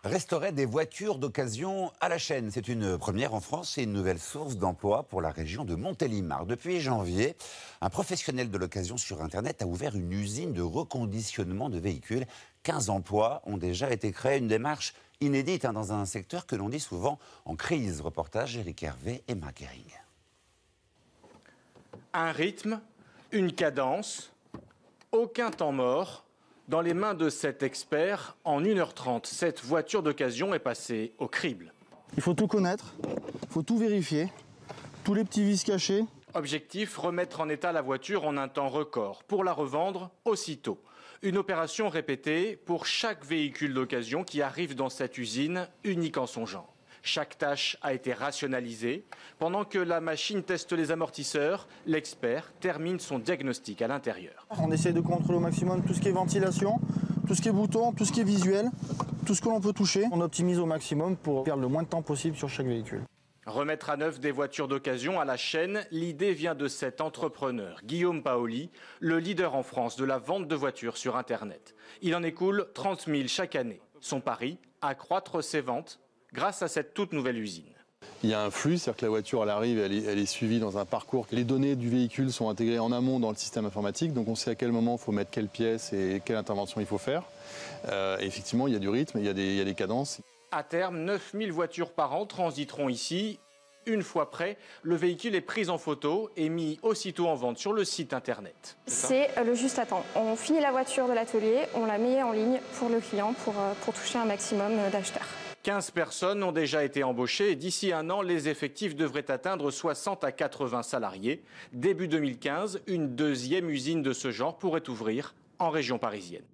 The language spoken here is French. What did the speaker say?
Restaurer des voitures d'occasion à la chaîne, c'est une première en France et une nouvelle source d'emploi pour la région de Montélimar. Depuis janvier, un professionnel de l'occasion sur Internet a ouvert une usine de reconditionnement de véhicules. 15 emplois ont déjà été créés, une démarche inédite dans un secteur que l'on dit souvent en crise. Reportage Éric Hervé et Marc Hering. Un rythme, une cadence, aucun temps mort. Dans les mains de cet expert, en 1h30, cette voiture d'occasion est passée au crible. Il faut tout connaître, il faut tout vérifier, tous les petits vices cachés. Objectif, remettre en état la voiture en un temps record, pour la revendre aussitôt. Une opération répétée pour chaque véhicule d'occasion qui arrive dans cette usine, unique en son genre. Chaque tâche a été rationalisée. Pendant que la machine teste les amortisseurs, l'expert termine son diagnostic à l'intérieur. On essaie de contrôler au maximum tout ce qui est ventilation, tout ce qui est bouton, tout ce qui est visuel, tout ce que l'on peut toucher. On optimise au maximum pour perdre le moins de temps possible sur chaque véhicule. Remettre à neuf des voitures d'occasion à la chaîne, l'idée vient de cet entrepreneur, Guillaume Paoli, le leader en France de la vente de voitures sur Internet. Il en écoule 30 000 chaque année. Son pari, accroître ses ventes grâce à cette toute nouvelle usine. Il y a un flux, c'est-à-dire que la voiture elle arrive, elle est suivie dans un parcours. Les données du véhicule sont intégrées en amont dans le système informatique, donc on sait à quel moment il faut mettre quelle pièce et quelle intervention il faut faire. Et effectivement, il y a du rythme, il y a des cadences. À terme, 9000 voitures par an transiteront ici. Une fois prêt, le véhicule est pris en photo et mis aussitôt en vente sur le site internet. C'est le juste à temps. On finit la voiture de l'atelier, on la met en ligne pour le client pour toucher un maximum d'acheteurs. 15 personnes ont déjà été embauchées et d'ici un an, les effectifs devraient atteindre 60 à 80 salariés. Début 2015, une deuxième usine de ce genre pourrait ouvrir en région parisienne.